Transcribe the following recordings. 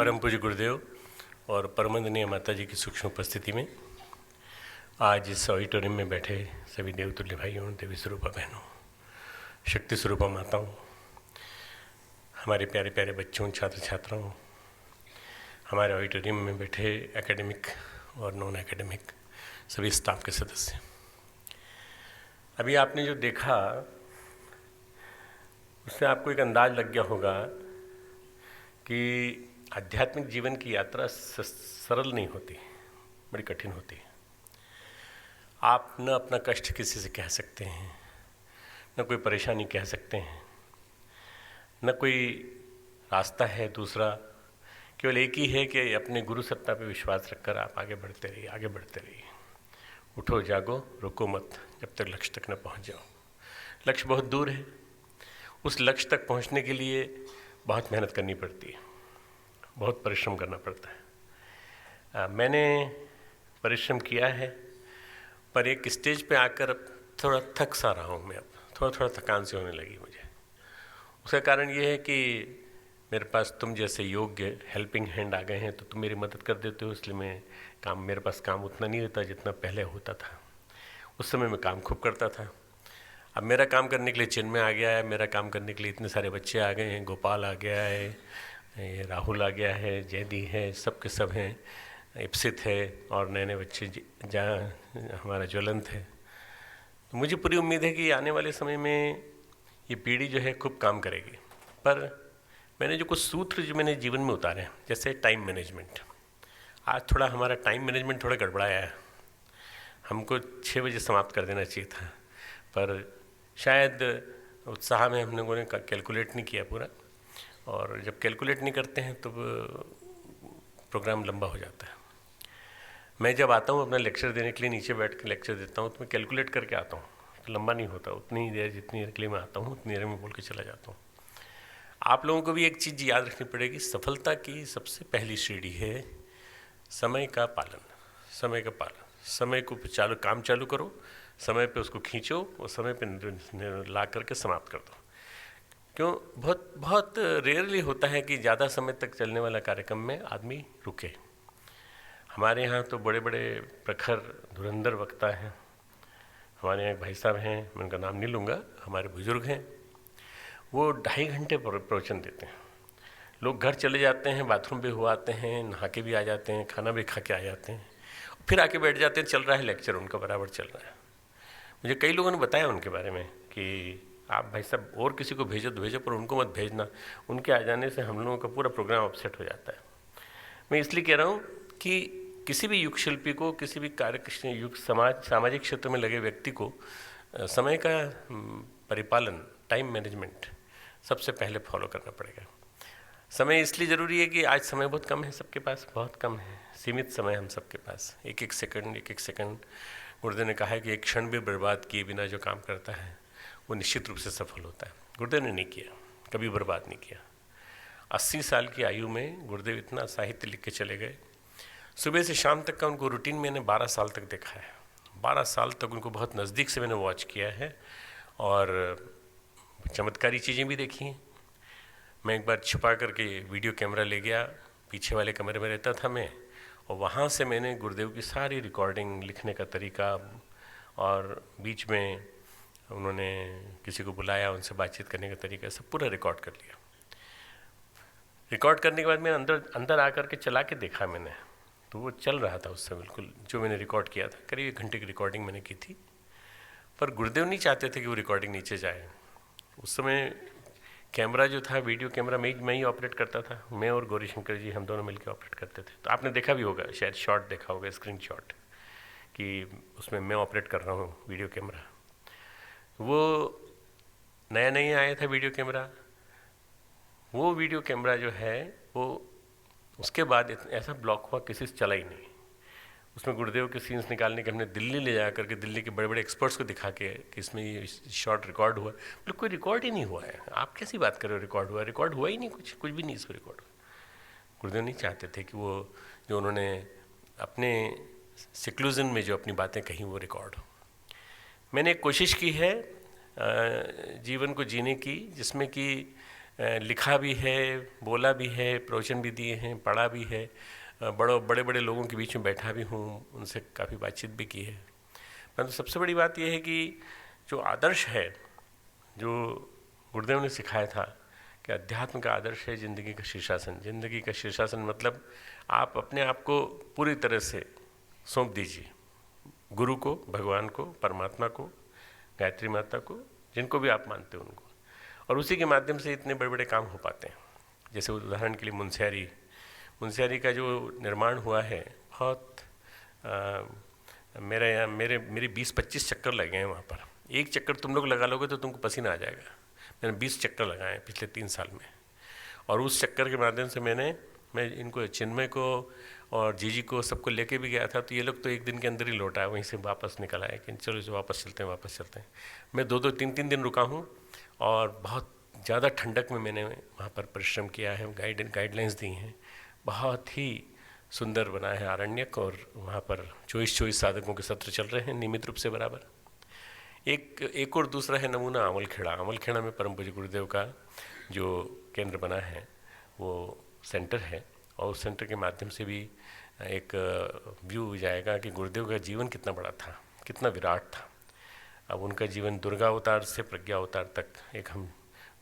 परम पूज्य गुरुदेव और परमवंदनीय माता जी की सूक्ष्म उपस्थिति में आज इस ऑडिटोरियम में बैठे सभी देवतुल्य भाइयों, देवी स्वरूपा बहनों, शक्ति स्वरूपा माताओं, हमारे प्यारे प्यारे बच्चों, छात्र छात्राओं, हमारे ऑडिटोरियम में बैठे एकेडमिक और नॉन एकेडमिक सभी स्टाफ के सदस्य। अभी आपने जो देखा उससे आपको एक अंदाज लग गया होगा कि आध्यात्मिक जीवन की यात्रा सरल नहीं होती, बड़ी कठिन होती है। आप न अपना कष्ट किसी से कह सकते हैं, न कोई परेशानी कह सकते हैं, न कोई रास्ता है दूसरा। केवल एक ही है कि अपने गुरु सत्ता पे विश्वास रखकर आप आगे बढ़ते रहिए, आगे बढ़ते रहिए। उठो जागो, रुको मत जब तक लक्ष्य तक न पहुंच जाओ। लक्ष्य बहुत दूर है, उस लक्ष्य तक पहुंचने के लिए बहुत मेहनत करनी पड़ती है, बहुत परिश्रम करना पड़ता है। मैंने परिश्रम किया है, पर एक स्टेज पे आकर थोड़ा थक सा रहा हूँ मैं। अब थोड़ा थकान सी होने लगी मुझे। उसका कारण ये है कि मेरे पास तुम जैसे योग्य हेल्पिंग हैंड आ गए हैं, तो तुम मेरी मदद कर देते हो, इसलिए मेरे पास काम उतना नहीं रहता जितना पहले होता था। उस समय मैं काम खूब करता था। अब मेरा काम करने के लिए चिन्मय आ गया है, मेरा काम करने के लिए इतने सारे बच्चे आ गए हैं, गोपाल आ गया है, ये राहुल आ गया है, जयदी है, सब के सब हैं, इप्सित है और नए नए बच्चे जहाँ हमारा ज्वलंत है। तो मुझे पूरी उम्मीद है कि आने वाले समय में ये पीढ़ी जो है खूब काम करेगी। पर मैंने जो कुछ सूत्र जो मैंने जीवन में उतारे हैं, जैसे टाइम मैनेजमेंट, आज थोड़ा हमारा टाइम मैनेजमेंट थोड़ा गड़बड़ाया है। हमको 6 बजे समाप्त कर देना चाहिए था, पर शायद उत्साह में हम लोगों ने कैलकुलेट नहीं किया पूरा, और जब कैलकुलेट नहीं करते हैं तो प्रोग्राम लंबा हो जाता है। मैं जब आता हूँ अपना लेक्चर देने के लिए, नीचे बैठ कर लेक्चर देता हूँ, तो मैं कैलकुलेट करके आता हूँ, तो लंबा नहीं होता। उतनी ही देर जितनी देर के लिए मैं आता हूँ उतनी देर में बोल के चला जाता हूँ। आप लोगों को भी एक चीज़ याद रखनी पड़ेगी, सफलता की सबसे पहली सीढ़ी है समय का पालन। समय का पालन, समय को काम चालू करो, समय पे उसको खींचो और समय पे ला करके समाप्त कर दो। क्यों? बहुत रेयरली होता है कि ज़्यादा समय तक चलने वाला कार्यक्रम में आदमी रुके। हमारे यहाँ तो बड़े बड़े प्रखर धुरंधर वक्ता हैं। हमारे यहाँ एक भाई साहब हैं, मैं उनका नाम नहीं लूँगा, हमारे बुजुर्ग हैं, वो 2.5 घंटे प्रवचन देते हैं। लोग घर चले जाते हैं, बाथरूम भी हो आते हैं, नहा के भी आ जाते हैं, खाना भी खा के आ जाते हैं, फिर आके बैठ जाते हैं, चल रहा है लेक्चर उनका, बराबर चल रहा है। मुझे कई लोगों ने बताया उनके बारे में कि आप भाई साहब और किसी को भेजो तो भेजो, पर उनको मत भेजना, उनके आ जाने से हम लोगों का पूरा प्रोग्राम अपसेट हो जाता है। मैं इसलिए कह रहा हूँ कि किसी भी युग शिल्पी को, किसी भी युग सामाजिक क्षेत्र में लगे व्यक्ति को समय का परिपालन, टाइम मैनेजमेंट सबसे पहले फॉलो करना पड़ेगा। समय इसलिए ज़रूरी है कि आज समय बहुत कम है, सबके पास बहुत कम है, सीमित समय हम सबके पास। एक एक सेकंड गुरुदेव ने कहा है कि एक क्षण भी बर्बाद किए बिना जो काम करता है वो निश्चित रूप से सफल होता है। गुरुदेव ने नहीं किया, कभी बर्बाद नहीं किया। 80 साल की आयु में गुरुदेव इतना साहित्य लिख के चले गए। सुबह से शाम तक का उनको रूटीन मैंने 12 साल तक देखा है। 12 साल तक उनको बहुत नज़दीक से मैंने वॉच किया है और चमत्कारी चीज़ें भी देखी हैं। मैं एक बार छुपा करके वीडियो कैमरा ले गया, पीछे वाले कमरे में रहता था मैं, और वहाँ से मैंने गुरुदेव की सारी रिकॉर्डिंग, लिखने का तरीका, और बीच में उन्होंने किसी को बुलाया, उनसे बातचीत करने का तरीका, सब पूरा रिकॉर्ड कर लिया। रिकॉर्ड करने के बाद मैं अंदर आकर के चला के देखा मैंने, तो वो चल रहा था उससे बिल्कुल जो मैंने रिकॉर्ड किया था। करीब 1 घंटे की रिकॉर्डिंग मैंने की थी, पर गुरुदेव नहीं चाहते थे कि वो रिकॉर्डिंग नीचे जाए। उस समय कैमरा जो था, वीडियो कैमरा मैं ही ऑपरेट करता था। मैं और गौरी शंकर जी, हम दोनों मिलकर ऑपरेट करते थे। तो आपने देखा भी होगा, शायद शॉट देखा होगा, स्क्रीन शॉट, कि उसमें मैं ऑपरेट कर रहा हूँ वीडियो कैमरा। वो नया नहीं आया था वीडियो कैमरा। वो वीडियो कैमरा जो है वो उसके बाद ऐसा ब्लॉक हुआ, किसी से चला ही नहीं। उसमें गुरुदेव के सीन्स निकालने के हमने दिल्ली ले जा करके दिल्ली के बड़े बड़े एक्सपर्ट्स को दिखा के कि इसमें ये शॉट रिकॉर्ड हुआ। बोले कोई रिकॉर्ड ही नहीं हुआ है, आप कैसी बात कर रहे हो, रिकॉर्ड हुआ ही नहीं, कुछ भी नहीं इसको रिकॉर्ड हुआ। गुरुदेव नहीं चाहते थे कि वो जो उन्होंने अपने सिक्लूजन में जो अपनी बातें कहीं वो रिकॉर्ड हो। मैंने एक कोशिश की है जीवन को जीने की, जिसमें कि लिखा भी है, बोला भी है, प्रवचन भी दिए हैं, पढ़ा भी है, बड़े बड़े लोगों के बीच में बैठा भी हूँ, उनसे काफ़ी बातचीत भी की है। परंतु सबसे बड़ी बात यह है कि जो आदर्श है, जो गुरुदेव ने सिखाया था कि अध्यात्म का आदर्श है ज़िंदगी का शीर्षासन। ज़िंदगी का शीर्षासन मतलब आप अपने आप को पूरी तरह से सौंप दीजिए गुरु को, भगवान को, परमात्मा को, गायत्री माता को, जिनको भी आप मानते हो उनको, और उसी के माध्यम से इतने बड़े बड़े काम हो पाते हैं। जैसे उदाहरण के लिए मुंशियारी का जो निर्माण हुआ है, बहुत मेरी 20-25 चक्कर लगे हैं वहाँ पर। एक चक्कर तुम लोग लगा लोगे तो तुमको पसीना आ जाएगा। मैंने 20 चक्कर लगाए पिछले 3 साल में, और उस चक्कर के माध्यम से मैं इनको, चिन्मय को और जीजी को, सबको लेके भी गया था। तो ये लोग तो एक दिन के अंदर ही लौट आए, वहीं से वापस निकल आए कि चलो जो वापस चलते हैं। मैं 2-2, 3-3 दिन रुका हूँ, और बहुत ज़्यादा ठंडक में मैंने वहाँ पर परिश्रम किया है, गाइडलाइंस दी हैं। बहुत ही सुंदर बना है आरण्यक, और वहाँ पर 24 साधकों के सत्र चल रहे हैं नियमित रूप से बराबर। एक और दूसरा है नमूना अमलखेड़ा में परम पूज्य गुरुदेव का जो केंद्र बना है, वो सेंटर है, और उस सेंटर के माध्यम से भी एक व्यू जाएगा कि गुरुदेव का जीवन कितना बड़ा था, कितना विराट था। अब उनका जीवन दुर्गा अवतार से प्रज्ञा अवतार तक एक हम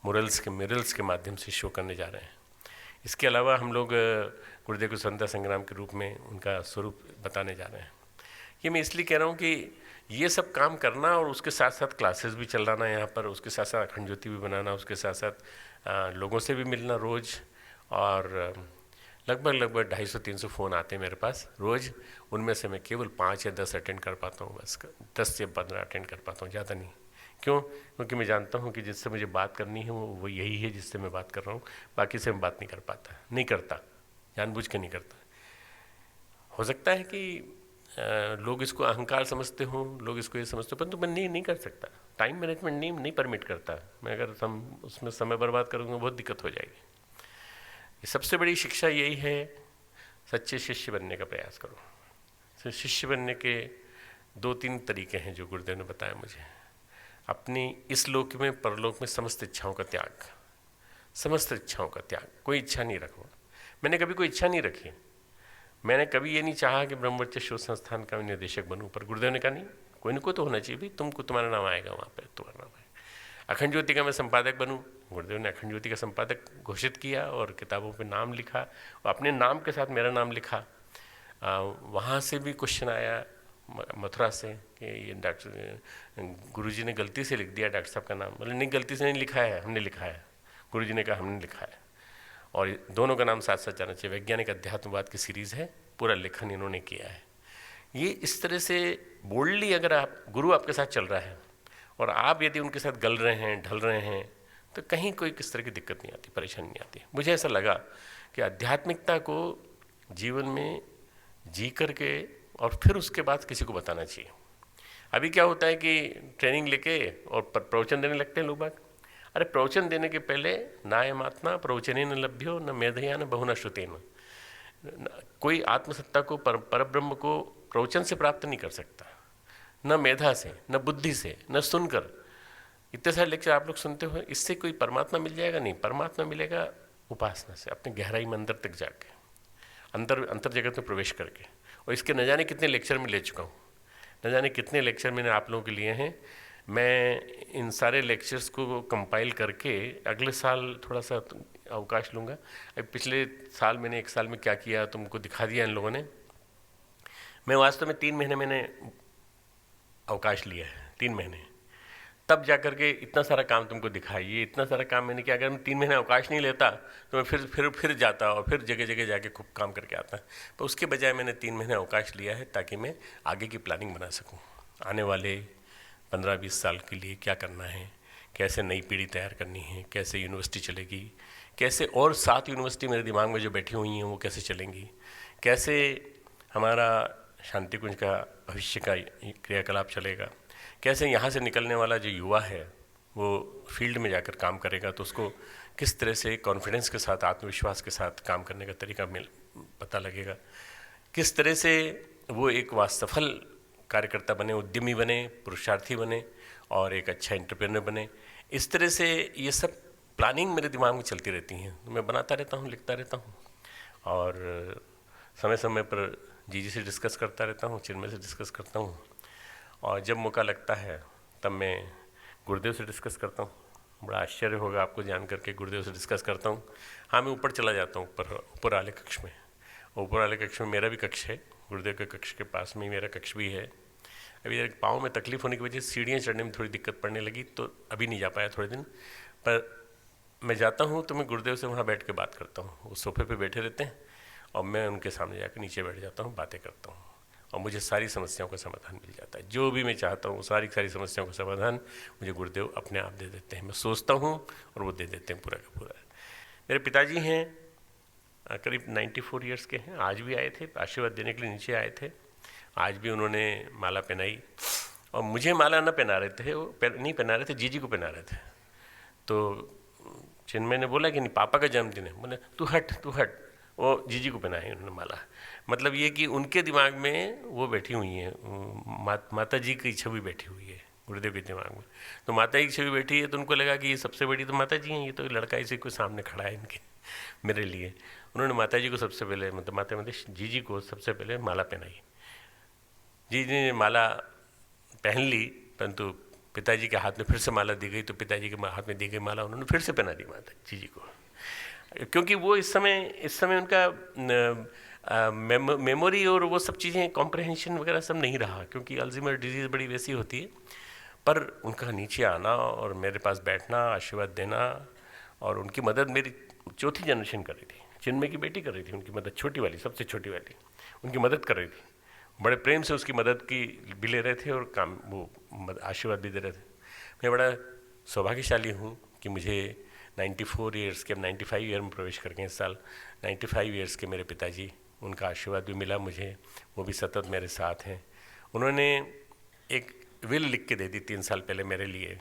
मिरल्स के माध्यम से शो करने जा रहे हैं। इसके अलावा हम लोग गुरुदेव को स्वतंत्रता संग्राम के रूप में उनका स्वरूप बताने जा रहे हैं। ये मैं इसलिए कह रहा हूँ कि ये सब काम करना, और उसके साथ साथ क्लासेस भी चलाना यहाँ पर, उसके साथ साथ अखंड ज्योति भी बनाना, उसके साथ साथ लोगों से भी मिलना रोज़, और लगभग 250-300 फ़ोन आते हैं मेरे पास रोज़। उनमें से मैं केवल 5 या 10 अटेंड कर पाता हूँ, बस 10 या 15 अटेंड कर पाता हूँ, ज़्यादा नहीं। क्यों? क्योंकि मैं जानता हूँ कि जिससे मुझे बात करनी है वो यही है जिससे मैं बात कर रहा हूँ। बाकी से मैं बात नहीं करता, जानबूझ के नहीं करता। हो सकता है कि लोग इसको अहंकार समझते हों, लोग इसको ये समझते हो, परंतु मैं नहीं कर सकता। टाइम मैनेजमेंट नहीं परमिट करता। मैं अगर उसमें समय बर्बाद करूँगा बहुत दिक्कत हो जाएगी। सबसे बड़ी शिक्षा यही है, सच्चे शिष्य बनने का प्रयास करो। तो शिष्य बनने के 2-3 तरीके हैं जो गुरुदेव ने बताया मुझे। अपनी इस लोक में, परलोक में समस्त इच्छाओं का त्याग। कोई इच्छा नहीं रखो। मैंने कभी कोई इच्छा नहीं रखी। मैंने कभी ये नहीं चाहा कि ब्रह्मचर्य शोध संस्थान का निदेशक बनूं, पर गुरुदेव ने कहा नहीं, कोई न कोई तो होना चाहिए भाई, तुम्हारा नाम आएगा वहाँ पे, तुम्हारा नाम आएगा। अखंड ज्योति का मैं संपादक बनूं, गुरुदेव ने अखंड ज्योति का संपादक घोषित किया, और किताबों पे नाम लिखा, और अपने नाम के साथ मेरा नाम लिखा। वहाँ से भी क्वेश्चन आया मथुरा से कि ये डॉक्टर गुरुजी ने गलती से लिख दिया डॉक्टर साहब का नाम। मतलब नहीं, गलती से नहीं लिखा है, हमने लिखा है। गुरुजी ने कहा हमने लिखा है, और दोनों का नाम साथ साथ जाना चाहिए। वैज्ञानिक अध्यात्मवाद की सीरीज़ है, पूरा लेखन इन्होंने किया है। ये इस तरह से बोल्डली अगर गुरु आपके साथ चल रहा है, और आप यदि उनके साथ गल रहे हैं, ढल रहे हैं, तो कहीं कोई किस तरह की दिक्कत नहीं आती, परेशानी नहीं आती। मुझे ऐसा लगा कि आध्यात्मिकता को जीवन में जी करके और फिर उसके बाद किसी को बताना चाहिए। अभी क्या होता है कि ट्रेनिंग लेके और प्रवचन देने लगते हैं लोग बाग। अरे प्रवचन देने के पहले नायमात्मा प्रवचने न लभ्यो न मेधया न बहुना श्रुतेन। कोई आत्मसत्ता को, परब्रह्म को प्रवचन से प्राप्त नहीं कर सकता, न मेधा से, न बुद्धि से, न सुनकर। इतने सारे लेक्चर आप लोग सुनते हो, इससे कोई परमात्मा मिल जाएगा? नहीं। परमात्मा मिलेगा उपासना से, अपने गहराई में अंदर तक जाके, अंतर जगत में प्रवेश करके। और इसके न जाने कितने लेक्चर में ले चुका हूँ, न जाने कितने लेक्चर मैंने आप लोगों के लिए हैं। मैं इन सारे लेक्चर्स को कंपाइल करके अगले साल थोड़ा सा अवकाश लूँगा। पिछले साल मैंने 1 साल में क्या किया तुमको दिखा दिया इन लोगों ने। मैं वास्तव में 3 महीने मैंने अवकाश लिया है, 3 महीने, तब जा कर के इतना सारा काम तुमको दिखाइए। इतना सारा काम मैंने किया। अगर मैं 3 महीने अवकाश नहीं लेता तो मैं फिर जाता और फिर जगह जगह जाके खूब काम करके आता। पर उसके बजाय मैंने 3 महीने अवकाश लिया है ताकि मैं आगे की प्लानिंग बना सकूं। आने वाले 15-20 साल के लिए क्या करना है, कैसे नई पीढ़ी तैयार करनी है, कैसे यूनिवर्सिटी चलेगी, कैसे और 7 यूनिवर्सिटी मेरे दिमाग में जो बैठी हुई हैं वो कैसे चलेंगी, कैसे हमारा शांति कुंज का भविष्य का क्रियाकलाप चलेगा, कैसे यहाँ से निकलने वाला जो युवा है वो फील्ड में जाकर काम करेगा तो उसको किस तरह से कॉन्फिडेंस के साथ, आत्मविश्वास के साथ काम करने का तरीका पता लगेगा, किस तरह से वो एक सफल कार्यकर्ता बने, उद्यमी बने, पुरुषार्थी बने और एक अच्छा एंटरप्रेन्योर बने। इस तरह से ये सब प्लानिंग मेरे दिमाग में चलती रहती हैं, तो मैं बनाता रहता हूँ, लिखता रहता हूँ, और समय समय पर जीजी से डिस्कस करता रहता हूँ, चिन्मय से डिस्कस करता हूँ, और जब मौका लगता है तब मैं गुरुदेव से डिस्कस करता हूँ। बड़ा आश्चर्य होगा आपको जान करके, गुरुदेव से डिस्कस करता हूँ। हाँ, मैं ऊपर चला जाता हूँ, ऊपर वाले कक्ष में। ऊपर वाले कक्ष में मेरा भी कक्ष है, गुरुदेव के कक्ष के पास में ही मेरा कक्ष भी है। अभी पाँव में तकलीफ होने की वजह से सीढ़ियाँ चढ़ने में थोड़ी दिक्कत पड़ने लगी, तो अभी नहीं जा पाया थोड़े दिन। पर मैं जाता हूँ तो मैं गुरुदेव से वहाँ बैठ के बात करता हूँ। वो सोफे पे बैठे रहते हैं और मैं उनके सामने जाकर नीचे बैठ जाता हूँ, बातें करता हूँ, और मुझे सारी समस्याओं का समाधान मिल जाता है। जो भी मैं चाहता हूँ सारी समस्याओं का समाधान मुझे गुरुदेव अपने आप दे देते हैं। मैं सोचता हूँ और वो दे देते हैं पूरा का पूरा। मेरे पिताजी हैं, करीब 94 ईयर्स के हैं। आज भी आए थे आशीर्वाद देने के लिए, नीचे आए थे। आज भी उन्होंने माला पहनाई, और मुझे माला न पहना रहे थे, वो नहीं पहना रहे थे, जीजी को पहना रहे थे। तो चिन्मय ने बोला कि नहीं, पापा का जन्मदिन है। बोले तू हट, वो जीजी को पहनाई उन्होंने माला। मतलब ये कि उनके दिमाग में वो बैठी हुई हैं, माता जी की छवि बैठी हुई है गुरुदेव के दिमाग में। तो माता जी की छवि बैठी है, तो उनको लगा कि ये सबसे बड़ी तो माता जी हैं, ये तो लड़का इसी को सामने खड़ा है इनके मेरे लिए। उन्होंने माता जी को सबसे पहले, मतलब जीजी को सबसे पहले माला पहनाई। जीजी ने माला पहन ली, परंतु पिताजी के हाथ में फिर से माला दी गई, तो पिताजी के हाथ में दी गई माला उन्होंने फिर से पहना दी माता जीजी को, क्योंकि वो इस समय उनका मेमोरी और वो सब चीज़ें, कॉम्प्रहेंशन वगैरह सब नहीं रहा, क्योंकि अल्जीमर डिजीज़ बड़ी वैसी होती है। पर उनका नीचे आना और मेरे पास बैठना, आशीर्वाद देना, और उनकी मदद मेरी चौथी जनरेशन कर रही थी। चिन्मय की बेटी कर रही थी उनकी मदद, छोटी वाली, सबसे छोटी वाली उनकी मदद कर रही थी। बड़े प्रेम से उसकी मदद की भी ले रहे थे और काम, वो आशीर्वाद भी दे रहे थे। मैं बड़ा सौभाग्यशाली हूँ कि मुझे 94 ईयर्स के, 95 ईयर में प्रवेश करके इस साल 95 ईयर्स के मेरे पिताजी, उनका आशीर्वाद भी मिला मुझे, वो भी सतत मेरे साथ हैं। उन्होंने एक विल लिख के दे दी 3 साल पहले मेरे लिए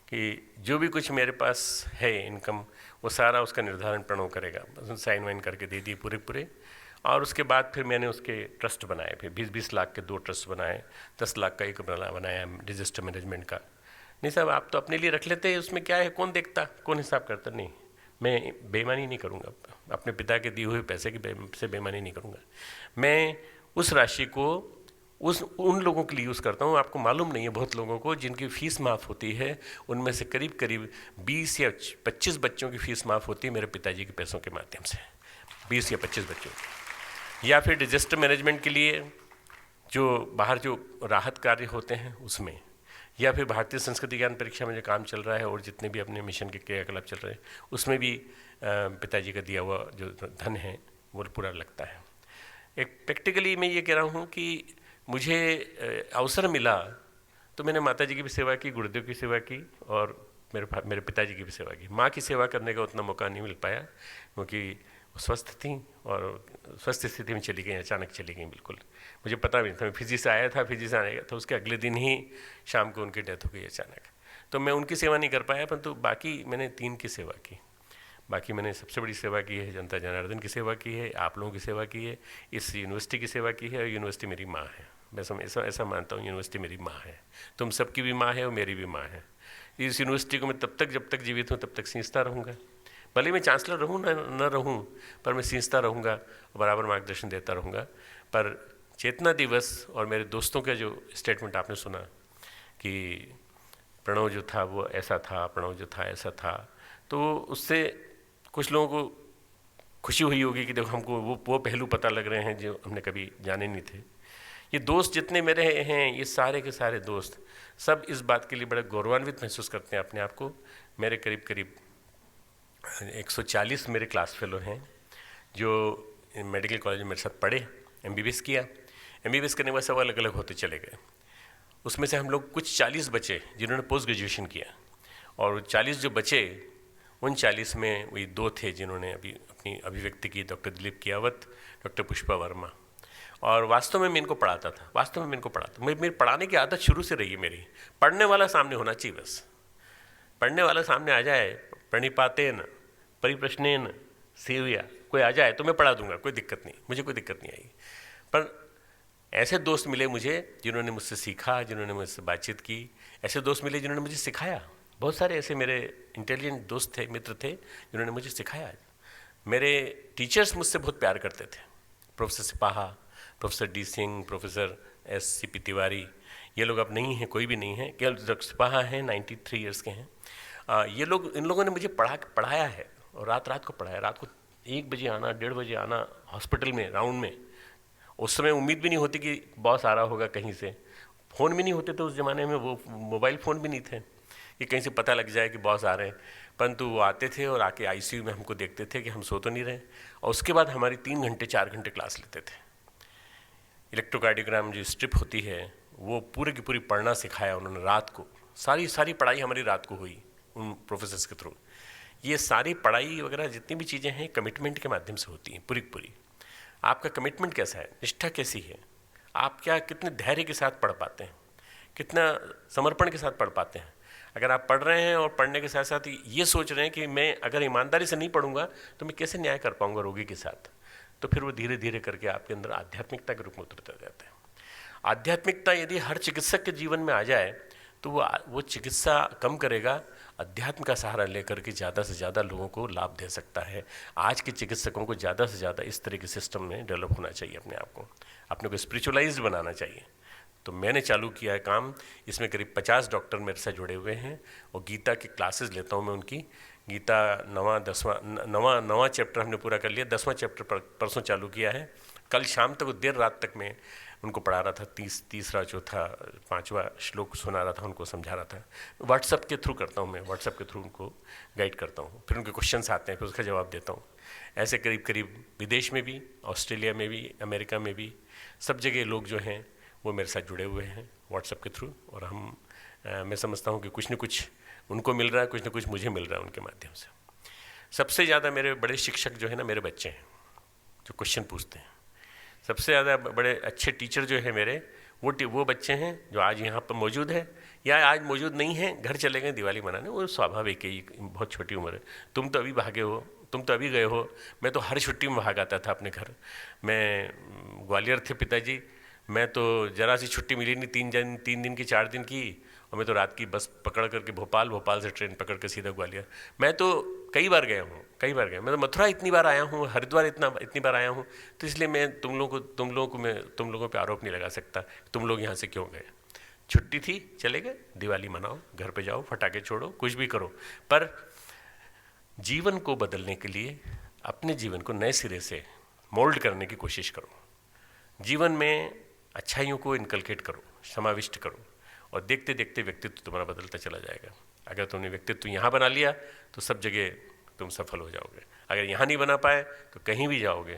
कि जो भी कुछ मेरे पास है इनकम, वो सारा उसका निर्धारण प्रणव करेगा। बस साइन वाइन करके दे दिए पूरे। और उसके बाद फिर मैंने उसके ट्रस्ट बनाए, फिर 20-20 लाख के 2 ट्रस्ट बनाए, 10 लाख का एक बनाया डिजास्टर मैनेजमेंट का। नहीं साहब, आप तो अपने लिए रख लेते हैं, उसमें क्या है, कौन देखता, कौन हिसाब करता। नहीं, मैं बेईमानी नहीं करूँगा, अपने पिता के दिए हुए पैसे से बेईमानी नहीं करूँगा। मैं उस राशि को उन लोगों के लिए यूज़ करता हूँ। आपको मालूम नहीं है, बहुत लोगों को जिनकी फ़ीस माफ़ होती है, उनमें से करीब 20 या 25 बच्चों की फ़ीस माफ़ होती है मेरे पिताजी के पैसों के माध्यम से। 20 या 25 बच्चों की। या फिर डिजास्टर मैनेजमेंट के लिए जो बाहर जो राहत कार्य होते हैं उसमें, या फिर भारतीय संस्कृति ज्ञान परीक्षा में जो काम चल रहा है और जितने भी अपने मिशन के क्रियाकलाप चल रहे हैं, उसमें भी पिताजी का दिया हुआ जो धन है वो पूरा लगता है। एक प्रैक्टिकली मैं ये कह रहा हूँ कि मुझे अवसर मिला तो मैंने माता जी की भी सेवा की, गुरुदेव की सेवा की, और मेरे पिताजी की भी सेवा की। माँ की सेवा करने का उतना मौका नहीं मिल पाया, क्योंकि स्वस्थ थी और स्वस्थ स्थिति में चली गई, अचानक चली गई बिल्कुल। मुझे पता भी नहीं था, मैं फिजी से आया था, फिजी से आने का तो उसके अगले दिन ही शाम को उनकी डेथ हो गई अचानक। तो मैं उनकी सेवा नहीं कर पाया, परंतु बाकी मैंने 3 की सेवा की। बाकी मैंने सबसे बड़ी सेवा की है, जनता जनार्दन की सेवा की है, आप लोगों की सेवा की है, इस यूनिवर्सिटी की सेवा की है, और यूनिवर्सिटी मेरी माँ है। मैं ऐसा मानता हूँ, यूनिवर्सिटी मेरी माँ है। तुम सबकी भी माँ है और मेरी भी माँ है। इस यूनिवर्सिटी को मैं तब तक, जब तक जीवित हूँ तब तक सींचता रहूँगा। भले मैं चांसलर रहूँ न रहूँ, पर मैं सींचता रहूँगा, बराबर मार्गदर्शन देता रहूँगा। पर चेतना दिवस और मेरे दोस्तों का जो स्टेटमेंट आपने सुना कि प्रणव जो था वो ऐसा था, प्रणव जो था ऐसा था, तो उससे कुछ लोगों को खुशी हुई होगी कि देखो हमको वो पहलू पता लग रहे हैं जो हमने कभी जाने नहीं थे। ये दोस्त जितने मेरे हैं, ये सारे के सारे दोस्त सब इस बात के लिए बड़े गौरवान्वित महसूस करते हैं अपने आप को। मेरे करीब 140 मेरे क्लास फेलो हैं जो मेडिकल कॉलेज में मेरे साथ पढ़े, MBBS किया। MBBS करने के बाद सब अलग अलग होते चले गए। उसमें से हम लोग कुछ 40 बचे जिन्होंने पोस्ट ग्रेजुएशन किया, और 40 जो बचे उन 40 में वही 2 थे जिन्होंने अभी अपनी अभिव्यक्ति की, डॉक्टर दिलीप कियावत, डॉक्टर पुष्पा वर्मा। और वास्तव में मैं इनको पढ़ाता था, मेरी पढ़ाने की आदत शुरू से रही है मेरी। पढ़ने वाला सामने होना चाहिए, बस पढ़ने वाला सामने आ जाए, प्रणिपातेन परिप्रश्नेन सेव्या, कोई आ जाए तो मैं पढ़ा दूंगा, कोई दिक्कत नहीं, मुझे कोई दिक्कत नहीं आई। पर ऐसे दोस्त मिले मुझे जिन्होंने मुझसे सीखा, जिन्होंने मुझसे बातचीत की, ऐसे दोस्त मिले जिन्होंने मुझे सिखाया। बहुत सारे ऐसे मेरे इंटेलिजेंट दोस्त थे, मित्र थे, जिन्होंने मुझे सिखाया। मेरे टीचर्स मुझसे बहुत प्यार करते थे, professor Sipaha, professor D Singh, professor SCP Tiwari, ये लोग अब नहीं हैं, कोई भी नहीं है, केवल डॉक्टर सिपाहा हैं, 93 ईयर्स के हैं। ये लोग, इन लोगों ने मुझे पढ़ाया है, और रात रात को पढ़ाया, रात को 1 बजे आना, 1:30 बजे आना हॉस्पिटल में राउंड में। उस समय उम्मीद भी नहीं होती कि बॉस आ रहा होगा कहीं से, फ़ोन भी नहीं होते थे उस ज़माने में, वो मोबाइल फ़ोन भी नहीं थे कि कहीं से पता लग जाए कि बॉस आ रहे हैं। परंतु वो आते थे और आके ICU में हमको देखते थे कि हम सो तो नहीं रहे, और उसके बाद हमारी 3 घंटे 4 घंटे क्लास लेते थे। इलेक्ट्रोकार्डियोग्राम जो स्ट्रिप होती है वो पूरी की पूरी पढ़ना सिखाया उन्होंने रात को। सारी पढ़ाई हमारी रात को हुई उन प्रोफेसर्स के थ्रू। ये सारी पढ़ाई वगैरह जितनी भी चीज़ें हैं कमिटमेंट के माध्यम से होती हैं, पूरी की पूरी। आपका कमिटमेंट कैसा है, निष्ठा कैसी है, आप क्या कितने धैर्य के साथ पढ़ पाते हैं, कितना समर्पण के साथ पढ़ पाते हैं। अगर आप पढ़ रहे हैं और पढ़ने के साथ साथ ये सोच रहे हैं कि मैं अगर ईमानदारी से नहीं पढ़ूंगा तो मैं कैसे न्याय कर पाऊंगा रोगी के साथ, तो फिर वो धीरे धीरे करके आपके अंदर आध्यात्मिकता के रूप में उतरता जाता है। आध्यात्मिकता यदि हर चिकित्सक के जीवन में आ जाए तो वो चिकित्सा कम करेगा, अध्यात्म का सहारा लेकर के ज़्यादा से ज़्यादा लोगों को लाभ दे सकता है। आज के चिकित्सकों को ज़्यादा से ज़्यादा इस तरह के सिस्टम में डेवलप होना चाहिए, अपने को स्पिरिचुअलाइज्ड बनाना चाहिए। तो मैंने चालू किया है काम, इसमें करीब 50 डॉक्टर मेरे साथ जुड़े हुए हैं, और गीता की क्लासेस लेता हूँ मैं उनकी। गीता नवा चैप्टर हमने पूरा कर लिया, 10वां चैप्टर परसों चालू किया है। कल शाम तक देर रात तक मैं उनको पढ़ा रहा था, तीसरा चौथा 5वां श्लोक सुना रहा था, उनको समझा रहा था। व्हाट्सएप के थ्रू करता हूँ मैं, व्हाट्सएप के थ्रू उनको गाइड करता हूँ, फिर उनके क्वेश्चंस आते हैं, फिर उसका जवाब देता हूँ। ऐसे करीब विदेश में भी, ऑस्ट्रेलिया में भी, अमेरिका में भी, सब जगह लोग जो हैं वो मेरे साथ जुड़े हुए हैं व्हाट्सएप के थ्रू। और मैं समझता हूँ कि कुछ न कुछ उनको मिल रहा है, कुछ न कुछ मुझे मिल रहा है उनके माध्यम से। सबसे ज़्यादा मेरे बड़े शिक्षक जो है ना, मेरे बच्चे हैं जो क्वेश्चन पूछते हैं। सबसे ज़्यादा बड़े अच्छे टीचर जो है मेरे, वो बच्चे हैं जो आज यहाँ पर मौजूद है या आज मौजूद नहीं हैं, घर चले गए दिवाली मनाने। वो स्वाभाविक है, बहुत छोटी उम्र है। तुम तो अभी भागे हो, तुम तो अभी गए हो, मैं तो हर छुट्टी में भाग आता था अपने घर। मैं ग्वालियर थे पिताजी, मैं तो जरा सी छुट्टी मिली नहीं, 3 दिन की 4 दिन की, और मैं तो रात की बस पकड़ करके भोपाल से ट्रेन पकड़ के सीधा ग्वालियर। मैं तो कई बार गया हूँ। मैं तो मथुरा इतनी बार आया हूँ, हरिद्वार इतनी बार आया हूँ। तो इसलिए मैं तुम लोगों पे आरोप नहीं लगा सकता तुम लोग यहाँ से क्यों गए। छुट्टी थी, चले गए, दिवाली मनाओ, घर पे जाओ, फटाके छोड़ो, कुछ भी करो, पर जीवन को बदलने के लिए अपने जीवन को नए सिरे से मोल्ड करने की कोशिश करो। जीवन में अच्छाइयों को इनकलकेट करो, समाविष्ट करो, और देखते देखते व्यक्तित्व तुम्हारा बदलता चला जाएगा। अगर तुमने व्यक्तित्व यहाँ बना लिया तो सब जगह तुम सफल हो जाओगे। अगर यहाँ नहीं बना पाए तो कहीं भी जाओगे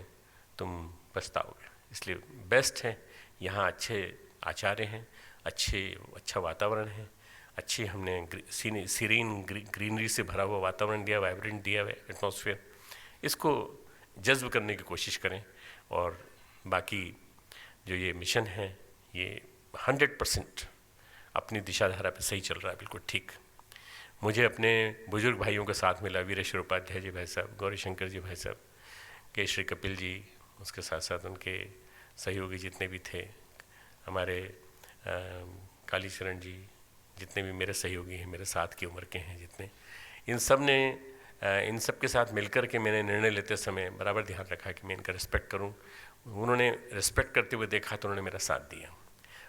तुम पछताओगे। इसलिए बेस्ट है यहाँ, अच्छे आचार्य हैं, अच्छा वातावरण है, अच्छी हमने सीरीन ग्रीनरी से भरा हुआ वातावरण दिया, वाइब्रेंट दिया हुआ एटमॉस्फेयर। इसको जज्ब करने की कोशिश करें, और बाकी जो ये मिशन है ये 100% अपनी दिशाधारा पे सही चल रहा है, बिल्कुल ठीक। मुझे अपने बुजुर्ग भाइयों का साथ मिला, वीरेश्वर उपाध्याय जी भाई साहब, गौरी शंकर जी भाई साहब, केशरी कपिल जी, उसके साथ साथ उनके सहयोगी जितने भी थे, हमारे कालीचरण जी, जितने भी मेरे सहयोगी हैं, मेरे साथ की उम्र के हैं जितने, इन सब के साथ मिलकर के मैंने निर्णय लेते समय बराबर ध्यान रखा कि मैं इनका रिस्पेक्ट करूं। उन्होंने रिस्पेक्ट करते हुए देखा तो उन्होंने मेरा साथ दिया,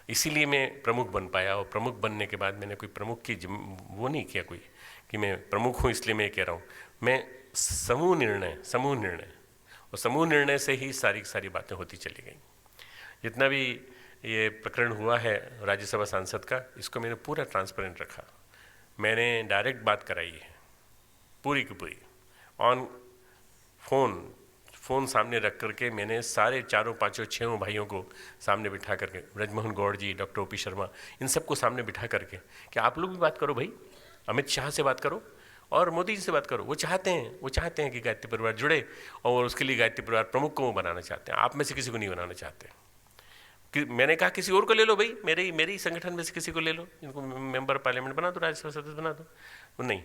इसीलिए मैं प्रमुख बन पाया। और प्रमुख बनने के बाद मैंने कोई प्रमुख की वो नहीं किया कोई कि मैं प्रमुख हूँ इसलिए मैं कह रहा हूँ। मैं समूह निर्णय से ही सारी बातें होती चली गई। जितना भी ये प्रकरण हुआ है राज्यसभा सांसद का, इसको मैंने पूरा ट्रांसपेरेंट रखा। मैंने डायरेक्ट बात कराई है पूरी की पूरी, ऑन फ़ोन सामने रख करके मैंने सारे 4, 5, 6 भाइयों को सामने बिठा करके, ब्रजमोहन गौड़ जी, डॉक्टर OP शर्मा, इन सबको सामने बिठा करके कि आप लोग भी बात करो भाई, अमित शाह से बात करो और मोदी जी से बात करो। वो चाहते हैं कि गायत्री परिवार जुड़े, और उसके लिए गायत्री परिवार प्रमुख को वो बनाना चाहते हैं। आप में से किसी को नहीं बनाना चाहते। कि मैंने कहा किसी और को ले लो भाई, मेरे संगठन में से किसी को ले लो, इनको मेंबर पार्लियामेंट बना दो, राज्यसभा सदस्य बना दो। वो नहीं,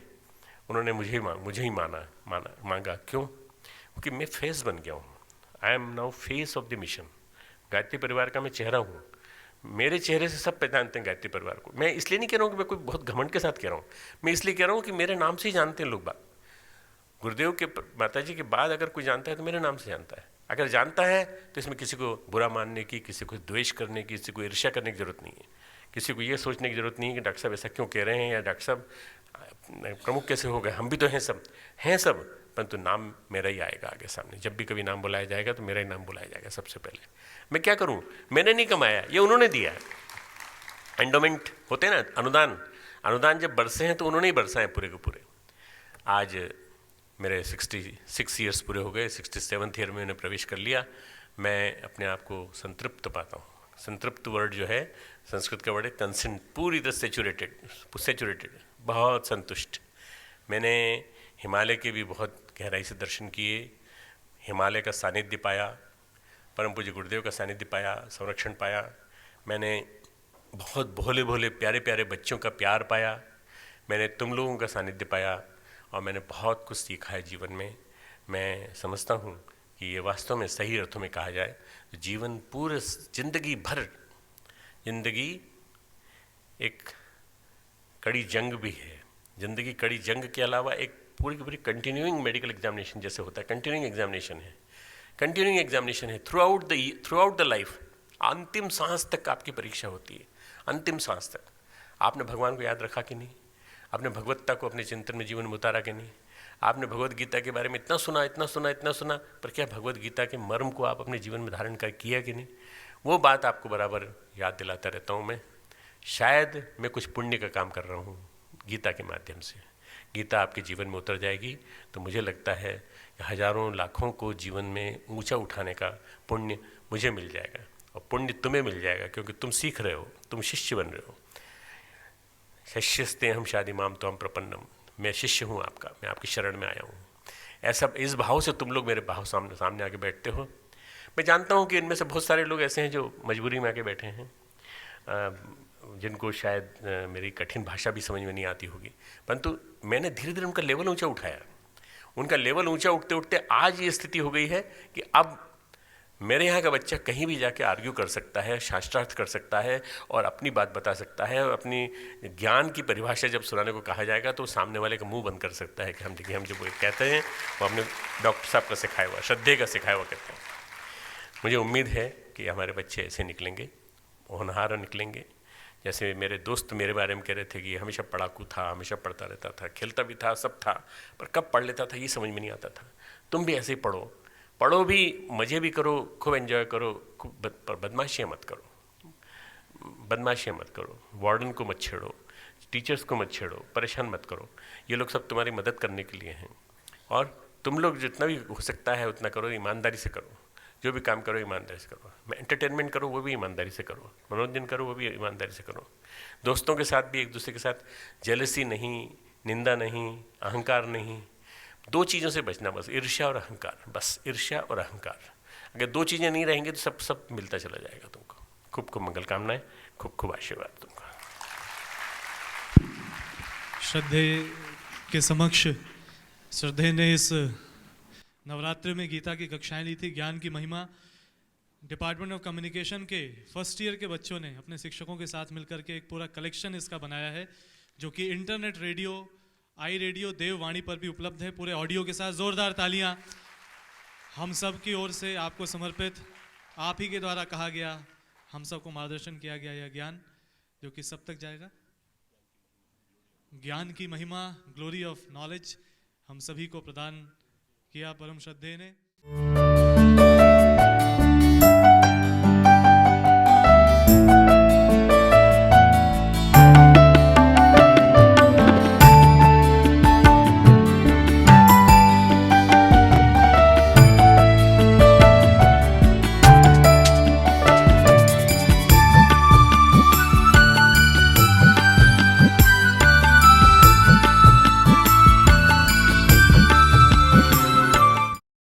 उन्होंने मुझे ही मांगा। क्यों? क्योंकि मैं फेस बन गया हूँ। I am now face of the mission. Gayatri परिवार का मैं चेहरा हूँ। मेरे चेहरे से सब पहचानते हैं गायत्री परिवार को। मैं इसलिए नहीं कह रहा हूँ कि मैं कोई बहुत घमंड के साथ कह रहा हूँ, मैं इसलिए कह रहा हूँ कि मेरे नाम से ही जानते हैं लोग बात। गुरुदेव के माता जी के बाद अगर कोई जानता है तो मेरे नाम से जानता है। अगर जानता है तो इसमें किसी को बुरा मानने की, किसी को द्वेष करने की, किसी को ईर्ष्या करने की जरूरत नहीं है। किसी को ये सोचने की जरूरत नहीं है कि डॉक्टर साहब ऐसा क्यों कह रहे हैं, या डॉक्टर साहब प्रमुख कैसे हो गए। हम भी तो हैं सब, परंतु नाम मेरा ही आएगा आगे सामने। जब भी कभी नाम बुलाया जाएगा तो मेरा ही नाम बुलाया जाएगा सबसे पहले। मैं क्या करूं, मैंने नहीं कमाया, ये उन्होंने दिया है। एंडोमेंट होते हैं ना, अनुदान जब बरसे हैं तो उन्होंने ही बरसा है पूरे के पूरे। आज मेरे 66 ईयर्स पूरे हो गए, 67th ईयर में मैंने प्रवेश कर लिया। मैं अपने आप को संतृप्त पाता हूँ। संतृप्त वर्ड जो है संस्कृत का वर्ड है कंसेंट, पूरी तरह सेचुरेटेड, बहुत संतुष्ट। मैंने हिमालय के भी बहुत गहराई से दर्शन किए, हिमालय का सानिध्य पाया, परम पूज्य गुरुदेव का सानिध्य पाया, संरक्षण पाया। मैंने बहुत भोले भोले प्यारे प्यारे बच्चों का प्यार पाया, मैंने तुम लोगों का सानिध्य पाया, और मैंने बहुत कुछ सीखा है जीवन में। मैं समझता हूँ कि ये वास्तव में सही अर्थों में कहा जाए तो जीवन पूरे जिंदगी एक कड़ी जंग भी है। जिंदगी कड़ी जंग के अलावा एक पूरी की पूरी कंटिन्यूइंग मेडिकल एग्जामिनेशन जैसे होता है, कंटिन्यूइंग एग्जामिनेशन है थ्रू आउट द लाइफ। अंतिम सांस तक आपकी परीक्षा होती है, अंतिम सांस तक। आपने भगवान को याद रखा कि नहीं? आपने भगवत्ता को अपने चिंतन में, जीवन में उतारा कि नहीं? आपने भगवत गीता के बारे में इतना सुना, पर क्या भगवत गीता के मर्म को आप अपने जीवन में धारण कर किया कि नहीं? वो बात आपको बराबर याद दिलाता रहता हूँ मैं। शायद मैं कुछ पुण्य का काम कर रहा हूँ गीता के माध्यम से। गीता आपके जीवन में उतर जाएगी तो मुझे लगता है कि हजारों लाखों को जीवन में ऊंचा उठाने का पुण्य मुझे मिल जाएगा, और पुण्य तुम्हें मिल जाएगा, क्योंकि तुम सीख रहे हो, तुम शिष्य बन रहे हो। शिष्यस्ते हम शादी माम तो हम प्रपन्नम, मैं शिष्य हूँ आपका, मैं आपकी शरण में आया हूँ। ऐसा इस भाव से तुम लोग मेरे भाव सामने आके बैठते हो। मैं जानता हूँ कि इनमें से बहुत सारे लोग ऐसे हैं जो मजबूरी में आके बैठे हैं, जिनको शायद मेरी कठिन भाषा भी समझ में नहीं आती होगी, परंतु मैंने धीरे धीरे उनका लेवल ऊंचा उठाया। उनका लेवल ऊंचा उठते उठते आज ये स्थिति हो गई है कि अब मेरे यहाँ का बच्चा कहीं भी जाके आर्ग्यू कर सकता है, शास्त्रार्थ कर सकता है, और अपनी बात बता सकता है, और अपनी ज्ञान की परिभाषा जब सुनाने को कहा जाएगा तो सामने वाले का मुंह बंद कर सकता है कि हम देखिए, हम जो कहते हैं वो हमने डॉक्टर साहब का सिखाया हुआ, श्रद्धे का सिखाया हुआ कहते हैं। मुझे उम्मीद है कि हमारे बच्चे ऐसे निकलेंगे, होनहार निकलेंगे। जैसे मेरे दोस्त मेरे बारे में कह रहे थे कि हमेशा पढ़ाकू था, हमेशा पढ़ता रहता था, खेलता भी था, सब था, पर कब पढ़ लेता था ये समझ में नहीं आता था। तुम भी ऐसे ही पढ़ो भी, मज़े भी करो, खूब एंजॉय करो, पर बदमाशियाँ मत करो, वार्डन को मत छेड़ो, टीचर्स को मत छेड़ो, परेशान मत करो। ये लोग सब तुम्हारी मदद करने के लिए हैं, और तुम लोग जितना भी हो सकता है उतना करो, ईमानदारी से करो। जो भी काम करो ईमानदारी से करो। एंटरटेनमेंट करो वो भी ईमानदारी से करो, मनोरंजन करो वो भी ईमानदारी से करो। दोस्तों के साथ भी एक दूसरे के साथ जेलसी नहीं, निंदा नहीं, अहंकार नहीं, दो चीज़ों से बचना, बस ईर्ष्या और अहंकार, बस ईर्ष्या और अहंकार। अगर दो चीज़ें नहीं रहेंगी तो सब मिलता चला जाएगा तुमको। खूब खूब मंगल कामनाएं, खूब आशीर्वाद तुमको। श्रद्धे के समक्ष श्रद्धे ने इस नवरात्रि में गीता की कक्षाएं ली थी, ज्ञान की महिमा। डिपार्टमेंट ऑफ कम्युनिकेशन के फर्स्ट ईयर के बच्चों ने अपने शिक्षकों के साथ मिलकर के एक पूरा कलेक्शन इसका बनाया है, जो कि इंटरनेट रेडियो, आई रेडियो, देववाणी पर भी उपलब्ध है, पूरे ऑडियो के साथ। जोरदार तालियां हम सब की ओर से आपको समर्पित। आप ही के द्वारा कहा गया, हम सबको मार्गदर्शन किया गया यह ज्ञान जो कि सब तक जाएगा। ज्ञान की महिमा, ग्लोरी ऑफ नॉलेज हम सभी को प्रदान किया परम श्रद्धेय ने।